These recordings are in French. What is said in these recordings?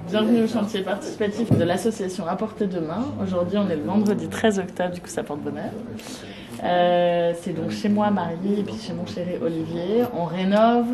Bienvenue au chantier participatif de l'association À Portée de Main. Aujourd'hui, on est le vendredi 13 octobre, du coup ça porte bonheur. C'est donc chez moi, Marie, et puis chez mon chéri Olivier. On rénove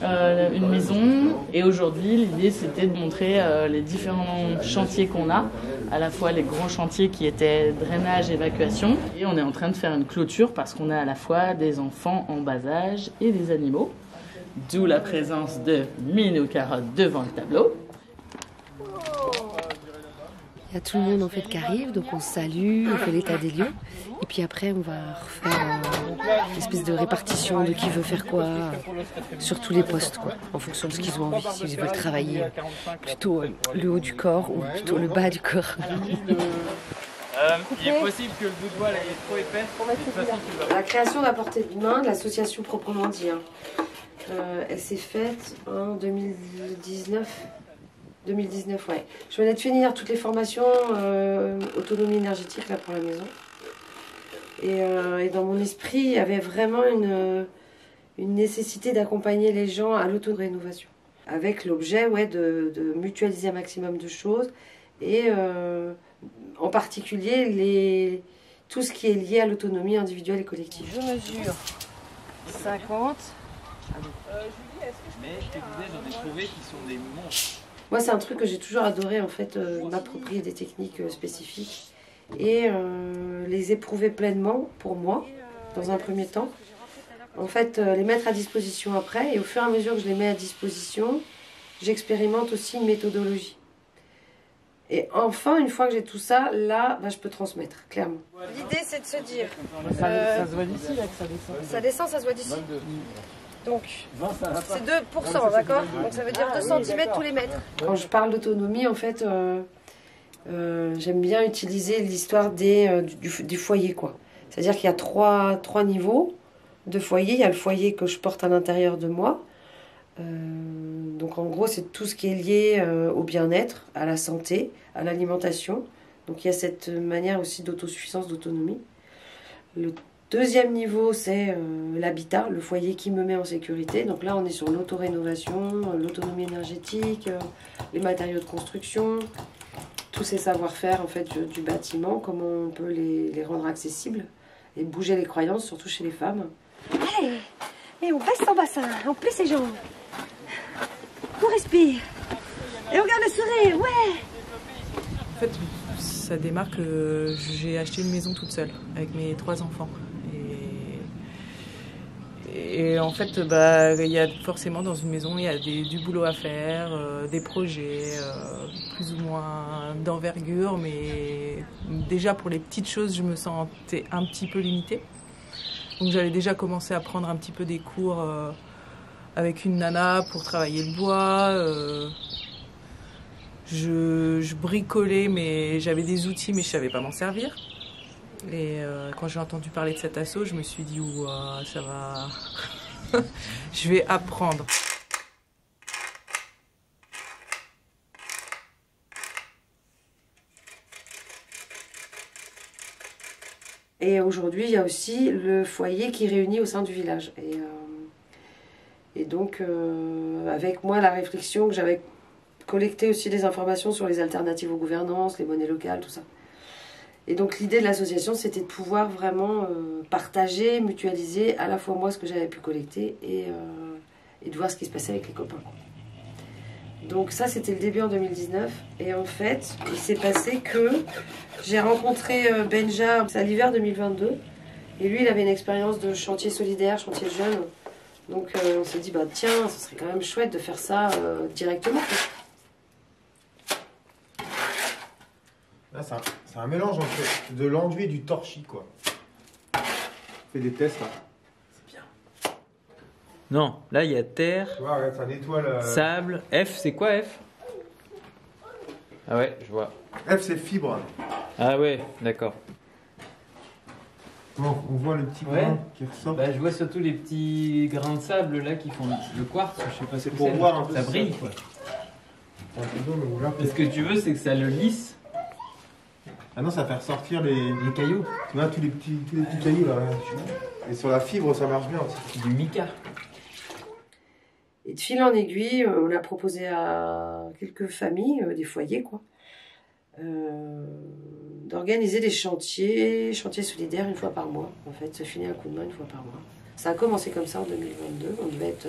une maison et aujourd'hui, l'idée c'était de montrer les différents chantiers qu'on a, à la fois les grands chantiers qui étaient drainage, évacuation, et on est en train de faire une clôture parce qu'on a à la fois des enfants en bas âge et des animaux, d'où la présence de Minou Carotte devant le tableau. Il y a tout le monde en fait qui arrive, donc on se salue, on fait l'état des lieux. Et puis après, on va refaire une espèce de répartition de qui veut faire quoi sur tous les postes, quoi, en fonction de ce qu'ils ont envie. S'ils veulent travailler plutôt le haut du corps ou plutôt le bas du corps. Il est possible que le bout de voile est trop épais. La création d'À Portée de Main, de l'association proprement dit, elle s'est faite en 2019. 2019, ouais. Je venais de finir toutes les formations autonomie énergétique là pour la maison. Et dans mon esprit, il y avait vraiment une nécessité d'accompagner les gens à l'auto-rénovation. Avec l'objet de mutualiser un maximum de choses et en particulier tout ce qui est lié à l'autonomie individuelle et collective. Je mesure 50. Mais je te disais, j'en ai trouvé qui sont des monstres. Moi, c'est un truc que j'ai toujours adoré, en fait, m'approprier des techniques spécifiques et les éprouver pleinement pour moi, dans un premier temps. En fait, les mettre à disposition après, et au fur et à mesure que je les mets à disposition, j'expérimente aussi une méthodologie. Et enfin, une fois que j'ai tout ça, là, je peux transmettre, clairement. L'idée, c'est de se dire... Ça se voit d'ici, là, que ça descend. Ça descend, ça se voit d'ici. Donc, c'est 2%, d'accord? Donc ça veut dire 2 cm tous les mètres. Quand je parle d'autonomie, en fait, j'aime bien utiliser l'histoire du foyer, quoi. C'est-à-dire qu'il y a trois niveaux de foyer. Il y a le foyer que je porte à l'intérieur de moi. Donc en gros, c'est tout ce qui est lié au bien-être, à la santé, à l'alimentation. Donc il y a cette manière aussi d'autosuffisance, d'autonomie. Le deuxième niveau, c'est l'habitat, le foyer qui me met en sécurité. Donc là, on est sur l'autorénovation, l'autonomie énergétique, les matériaux de construction, tous ces savoir-faire en fait du bâtiment, comment on peut les rendre accessibles et bouger les croyances, surtout chez les femmes. Allez, et on baisse son bassin, on plie ses jambes, on respire, et on garde le sourire, ouais. En fait, ça démarre que j'ai acheté une maison toute seule, avec mes 3 enfants. Et en fait, il y a forcément dans une maison, il y a du boulot à faire, des projets plus ou moins d'envergure, mais déjà pour les petites choses, je me sentais un petit peu limitée. Donc j'avais déjà commencé à prendre un petit peu des cours avec une nana pour travailler le bois. Je bricolais, mais j'avais des outils, mais je savais pas m'en servir. Et quand j'ai entendu parler de cet asso, je me suis dit, ouah, ça va, je vais apprendre. Et aujourd'hui, il y a aussi le foyer qui réunit au sein du village. Et donc, avec moi, la réflexion que j'avais collecté aussi des informations sur les alternatives aux gouvernances, les monnaies locales, tout ça. Et donc l'idée de l'association, c'était de pouvoir vraiment partager, mutualiser à la fois moi ce que j'avais pu collecter et de voir ce qui se passait avec les copains. Donc ça, c'était le début en 2019. Et en fait, il s'est passé que j'ai rencontré Benja à l'hiver 2022. Et lui, il avait une expérience de chantier solidaire, chantier jeune. Donc on s'est dit, tiens, ce serait quand même chouette de faire ça directement. Là, c'est un mélange en fait de l'enduit et du torchis, quoi. On fait des tests là. C'est bien. Non, là il y a terre, Tu vois, regarde, ça nettoie sable. F, c'est quoi F? Ah ouais, je vois. F, c'est fibre. Ah ouais, d'accord. Bon, on voit le petit grain qui ressort. Je vois surtout les petits grains de sable là qui font le quartz. Je sais pas ce C'est que pour voir un peu ça si brille quoi. Et Ce que tu veux, c'est que ça le lisse. Ah non, ça fait ressortir les cailloux. Tu vois, tous les petits cailloux là. Et sur la fibre, ça marche bien aussi. Du mica. Et de fil en aiguille, on l'a proposé à quelques familles, des foyers, quoi, d'organiser des chantiers solidaires une fois par mois. En fait, se filer un coup de main une fois par mois. Ça a commencé comme ça en 2022. On devait être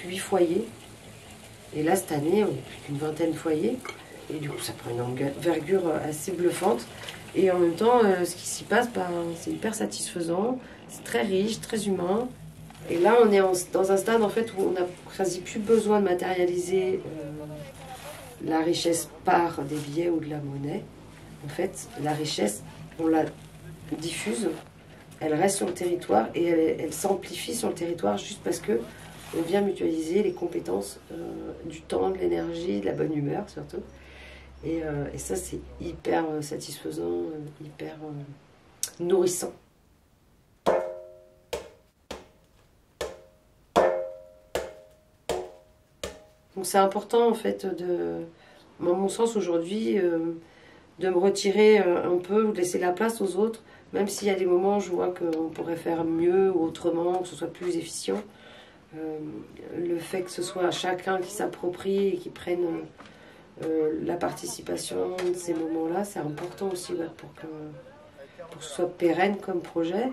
8 foyers. Et là, cette année, on est plus qu'une vingtaine de foyers. Et du coup, ça prend une envergure assez bluffante. Et en même temps, ce qui s'y passe, c'est hyper satisfaisant. C'est très riche, très humain. Et là, on est dans un stade en fait où on n'a quasi plus besoin de matérialiser la richesse par des billets ou de la monnaie. En fait, la richesse, on la diffuse, elle reste sur le territoire et elle s'amplifie sur le territoire juste parce que on vient mutualiser les compétences du temps, de l'énergie, de la bonne humeur surtout. Et ça, c'est hyper satisfaisant, hyper nourrissant. Donc c'est important en fait à mon sens aujourd'hui, de me retirer un peu, de laisser la place aux autres, même s'il y a des moments où je vois qu'on pourrait faire mieux ou autrement, que ce soit plus efficient. Le fait que ce soit chacun qui s'approprie et qui prenne la participation de ces moments-là, c'est important aussi pour que ce soit pérenne comme projet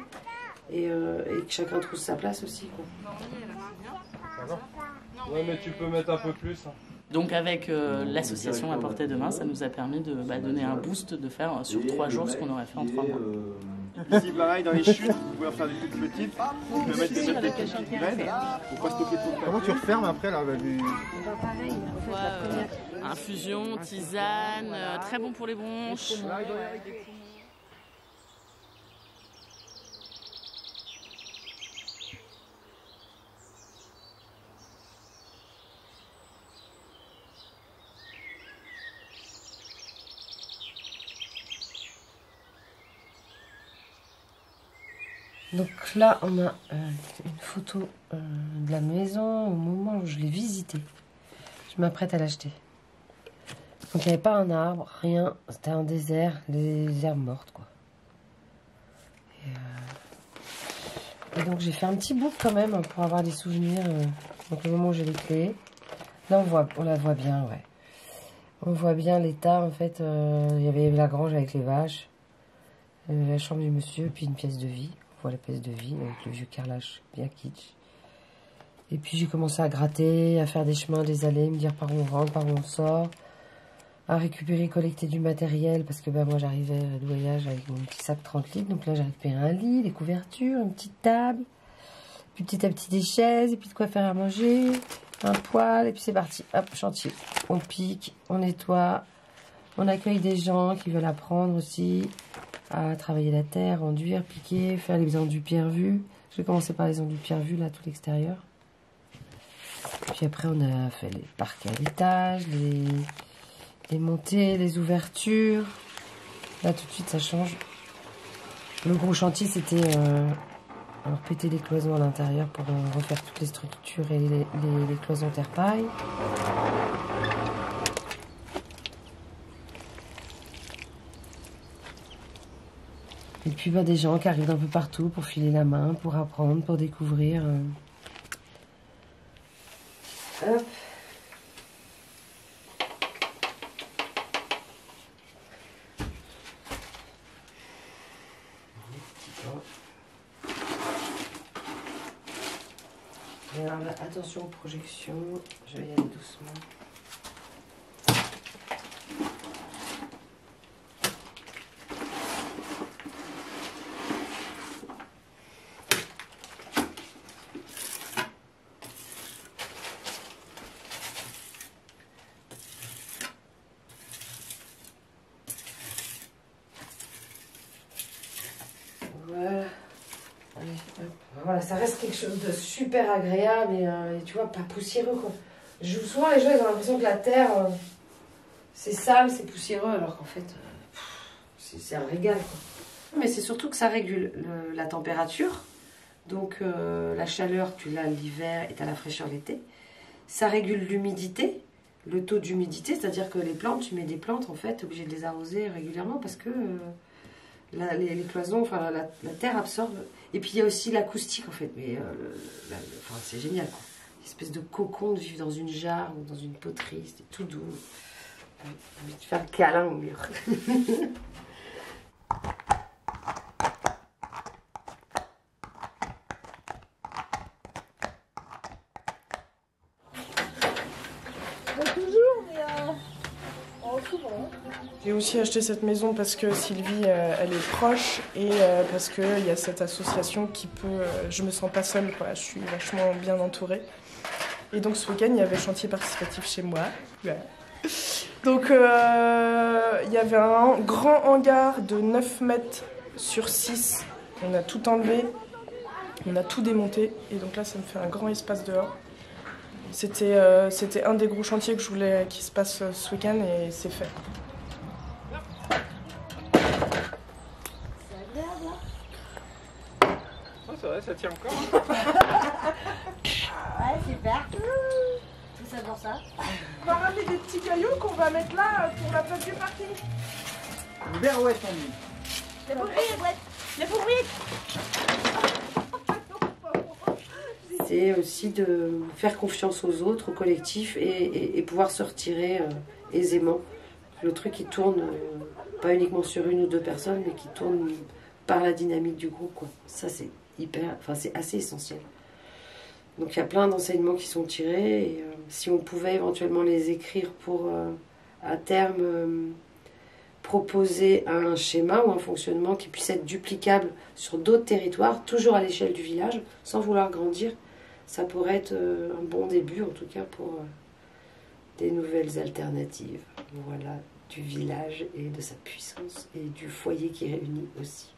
et que chacun trouve sa place aussi, quoi. Ouais, mais tu peux mettre un peu plus. Donc avec l'association à portée de main, ça nous a permis de donner un boost, de faire sur 3 jours ce qu'on aurait fait en 3 mois. Ici, pareil, dans les chutes, vous pouvez en faire des toutes petites. Vous pouvez mettre des techniques qui l'aident pour pas stocker tout le temps. Comment tu refermes après là Infusion, tisane, très bon pour les bronches. Donc là, on a une photo de la maison au moment où je l'ai visitée. Je m'apprête à l'acheter. Donc il n'y avait pas un arbre, rien. C'était un désert, les herbes mortes, quoi. Et donc j'ai fait un petit book quand même pour avoir des souvenirs. Donc le moment où j'ai les clés. Là, on la voit bien, ouais. On voit bien l'état, en fait. Il y avait la grange avec les vaches. La chambre du monsieur, puis une pièce de vie. On voit la pièce de vie avec le vieux carrelage bien kitsch. Et puis j'ai commencé à gratter, à faire des chemins, des allées, me dire par où on rentre, par où on sort, à récupérer, collecter du matériel, parce que moi j'arrivais de voyage avec mon petit sac 30 litres, donc là j'ai récupéré un lit, des couvertures, une petite table, puis petit à petit des chaises, et puis de quoi faire à manger, un poêle, et puis c'est parti, hop, chantier. On pique, on nettoie, on accueille des gens qui veulent apprendre aussi à travailler la terre, enduire, piquer, faire les enduits pierre vue. Je vais commencer par les enduits pierre vue, là, tout l'extérieur. Puis après, on a fait les parquets à l'étage, les montées, les ouvertures. Là, tout de suite, ça change. Le gros chantier, c'était péter les cloisons à l'intérieur pour refaire toutes les structures et les cloisons terre-paille. Et puis des gens qui arrivent d'un peu partout pour filer la main, pour apprendre, pour découvrir. Hop. Et alors là, attention aux projections, je vais y aller doucement. Voilà. Allez, hop. Voilà, ça reste quelque chose de super agréable et tu vois, pas poussiéreux, quoi. Souvent, les gens, ils ont l'impression que la terre, c'est sale, c'est poussiéreux, alors qu'en fait, c'est un régal, quoi. Mais c'est surtout que ça régule la température. Donc, la chaleur, tu l'as l'hiver et tu as la fraîcheur l'été. Ça régule l'humidité, le taux d'humidité, c'est-à-dire que les plantes, tu mets des plantes, en fait, tu es obligé de les arroser régulièrement parce que les cloisons, enfin, la terre absorbe. Et puis, il y a aussi l'acoustique, en fait. Mais c'est génial, quoi. espèce de cocon de vivre dans une jarre ou dans une poterie, c'était tout doux. J'ai envie de faire un câlin au mur. J'ai aussi acheté cette maison parce que Sylvie, elle est proche et parce qu'il y a cette association qui peut... je me sens pas seule, quoi. Je suis vachement bien entourée. Et donc ce week-end, il y avait chantier participatif chez moi. Ouais. Donc il y avait un grand hangar de 9 mètres sur 6. On a tout enlevé, on a tout démonté. Et donc là, ça me fait un grand espace dehors. C'était un des gros chantiers que je voulais qu'il se passe ce week-end et c'est fait. Oh, c'est vrai, ça tient encore. Ouais, super. Tout ça pour ça. On va ramener des petits cailloux qu'on va mettre là pour la place du parking. Une berouette en ligne. Les poubouettes, les poubouettes. C'est aussi de faire confiance aux autres, au collectif et pouvoir se retirer aisément. Le truc qui tourne, pas uniquement sur une ou deux personnes, mais qui tourne par la dynamique du groupe, quoi. Ça, c'est c'est assez essentiel. Donc il y a plein d'enseignements qui sont tirés et si on pouvait éventuellement les écrire pour à terme proposer un schéma ou un fonctionnement qui puisse être duplicable sur d'autres territoires, toujours à l'échelle du village, sans vouloir grandir, ça pourrait être un bon début en tout cas pour des nouvelles alternatives, voilà, du village et de sa puissance et du foyer qui réunit aussi.